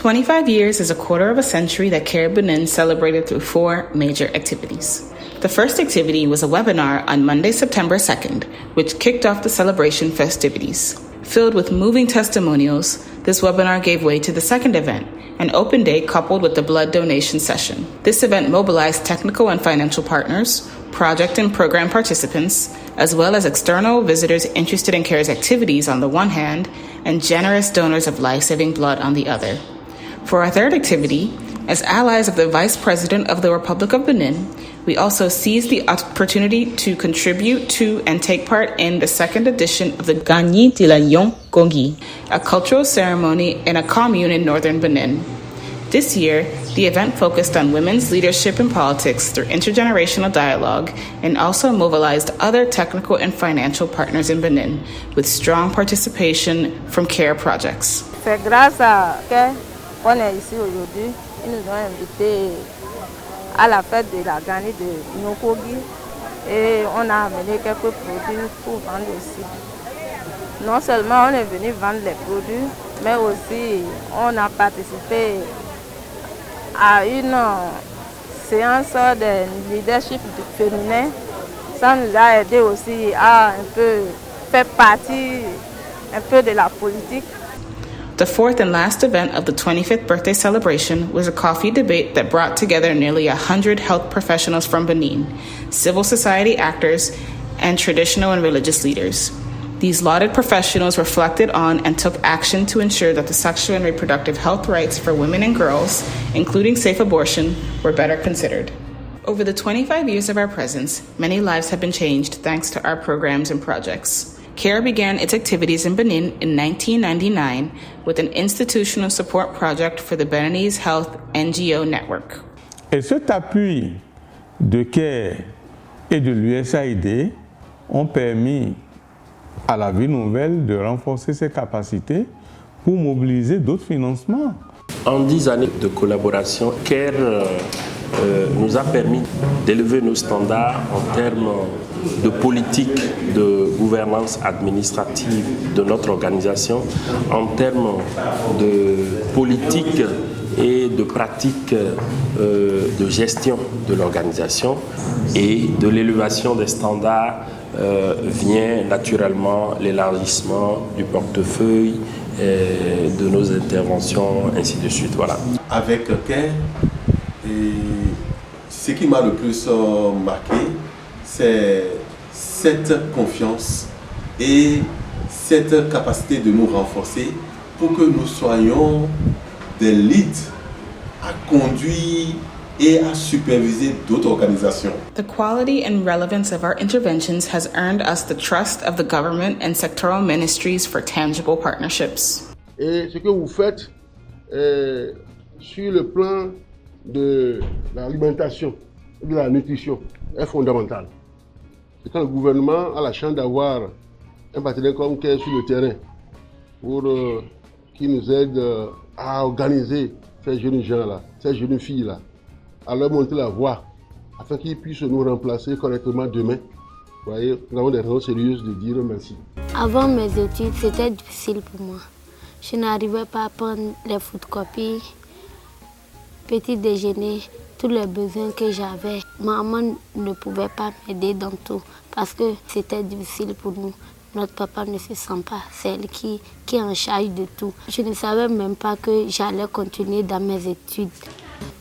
25 years is a quarter of a century that CARE Benin celebrated through 4 major activities. The first activity was a webinar on Monday, September 2nd, which kicked off the celebration festivities. Filled with moving testimonials, this webinar gave way to the second event, an open day coupled with the blood donation session. This event mobilized technical and financial partners, project and program participants, as well as external visitors interested in CARE's activities on the one hand, and generous donors of life-saving blood on the other. For our third activity, as allies of the Vice President of the Republic of Benin, we also seized the opportunity to contribute to and take part in the second edition of the Gagny de la Yon Gongi, a cultural ceremony in a commune in northern Benin. This year, the event focused on women's leadership in politics through intergenerational dialogue and also mobilized other technical and financial partners in Benin with strong participation from CARE projects. C'est grâce à CARE qu'on est ici aujourd'hui. Ils nous ont invités à la fête de la Gagny de Nyokogi et on a amené quelques produits pour vendre aussi. Non seulement on est venu vendre les produits, mais aussi on a participé à une séance de leadership féminin. Ça nous a aidé aussi à un peu faire partie un peu de la politique. The fourth and last event of the 25th birthday celebration was a coffee debate that brought together nearly 100 health professionals from Benin, civil society actors, and traditional and religious leaders. These lauded professionals reflected on and took action to ensure that the sexual and reproductive health rights for women and girls, including safe abortion, were better considered. Over the 25 years of our presence, many lives have been changed thanks to our programs and projects. CARE began its activities in Benin in 1999 with an institutional support project for the Beninese Health NGO Network. Et cet appui de CARE et de l'USAID ont permis à la Ville Nouvelle de renforcer ses capacités pour mobiliser d'autres financements. En 10 années de collaboration, CARE nous a permis d'élever nos standards en termes de politique de gouvernance administrative de notre organisation, en termes de politique et de pratique de gestion de l'organisation, et de l'élévation des standards vient naturellement l'élargissement du portefeuille, de nos interventions, ainsi de suite. Voilà. Avec CARE, ce qui m'a le plus marqué, c'est cette confiance et cette capacité de nous renforcer pour que nous soyons des leads à conduire et à superviser d'autres organisations. The quality and relevance of our interventions has earned us the trust of the government and sectoral ministries for tangible partnerships. Et ce que vous faites sur le plan de l'alimentation et de la nutrition est fondamental. Et quand le gouvernement a la chance d'avoir un partenaire comme CARE sur le terrain pour qui nous aide à organiser ces jeunes gens-là, ces jeunes filles-là, à leur montrer la voie afin qu'ils puissent nous remplacer correctement demain. Vous voyez, nous avons des raisons sérieuses de dire merci. Avant mes études, c'était difficile pour moi. Je n'arrivais pas à prendre les photocopies, petit déjeuner, tous les besoins que j'avais. Maman ne pouvait pas m'aider dans tout parce que c'était difficile pour nous. Notre papa ne se sent pas, c'est elle qui est en charge de tout. Je ne savais même pas que j'allais continuer dans mes études.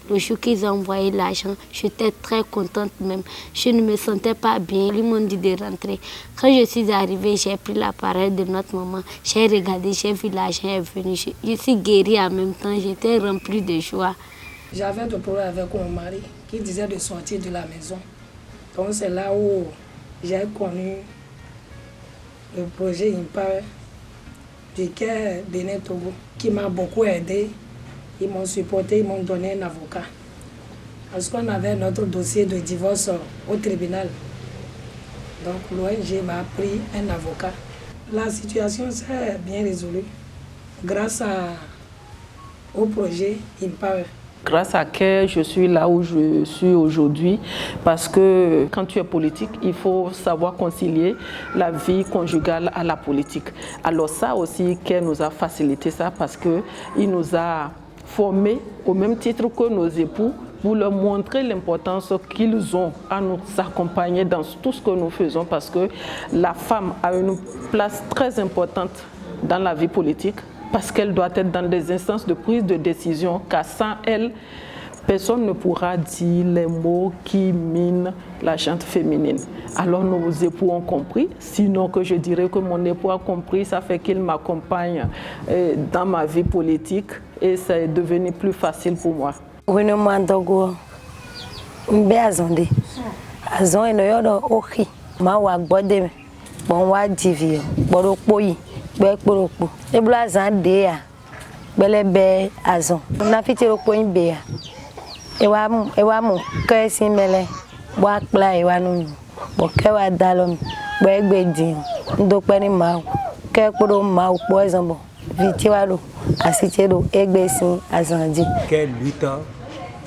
Le jour qu'ils ont envoyé l'argent, j'étais très contente même. Je ne me sentais pas bien. Ils m'ont dit de rentrer. Quand je suis arrivée, j'ai pris l'appareil de notre maman. J'ai regardé, j'ai vu l'argent est venu. Je suis guérie en même temps. J'étais remplie de joie. J'avais des problèmes avec mon mari qui disait de sortir de la maison. Donc c'est là où j'ai connu le projet IMPARE du CARE Benin Togo qui m'a beaucoup aidé. Ils m'ont supporté, ils m'ont donné un avocat. Parce qu'on avait notre dossier de divorce au tribunal. Donc l'ONG m'a pris un avocat. La situation s'est bien résolue grâce au projet IMPARE. Grâce à CARE, je suis là où je suis aujourd'hui parce que quand tu es politique, il faut savoir concilier la vie conjugale à la politique. Alors ça aussi, CARE nous a facilité ça parce qu'il nous a formés au même titre que nos époux pour leur montrer l'importance qu'ils ont à nous accompagner dans tout ce que nous faisons parce que la femme a une place très importante dans la vie politique parce qu'elle doit être dans des instances de prise de décision car sans elle, personne ne pourra dire les mots qui minent la gente féminine. Alors nos époux ont compris, sinon que je dirais que mon époux a compris, ça fait qu'il m'accompagne dans ma vie politique et ça est devenu plus facile pour moi. Oui, nous m'entendons. Mbéazondé. Azon eno yodo oki. Ma wa gbode bon wa divi. Borokpo yi. Gbekporokpo. Ebula azan de ya. Belebe azon. Na fiti rokpo yin be ya. Ewa mu kesi mele. Bo akpla ewa nu. Bo kewa dalom. Bo egbe din. Ndokpe ni ma. Kekporo ma po ezonbo. Viti wa lo. Asite lo egbe sin azanji. Quelle lutte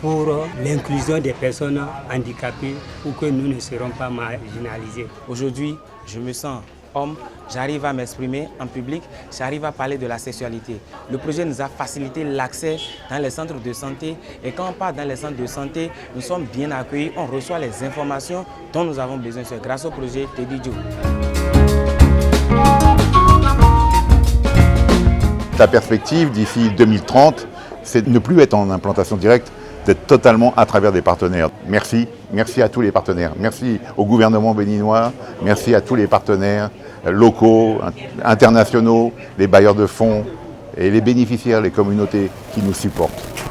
pour l'inclusion des personnes handicapées pour que nous ne serons pas marginalisés. Aujourd'hui, je me sens homme, j'arrive à m'exprimer en public, j'arrive à parler de la sexualité. Le projet nous a facilité l'accès dans les centres de santé et quand on part dans les centres de santé, nous sommes bien accueillis, on reçoit les informations dont nous avons besoin. C'est grâce au projet Teddy Joe. La perspective d'ici 2030, c'est de ne plus être en implantation directe, d'être totalement à travers des partenaires. Merci à tous les partenaires. Merci au gouvernement béninois, merci à tous les partenaires locaux, internationaux, les bailleurs de fonds et les bénéficiaires, les communautés qui nous supportent.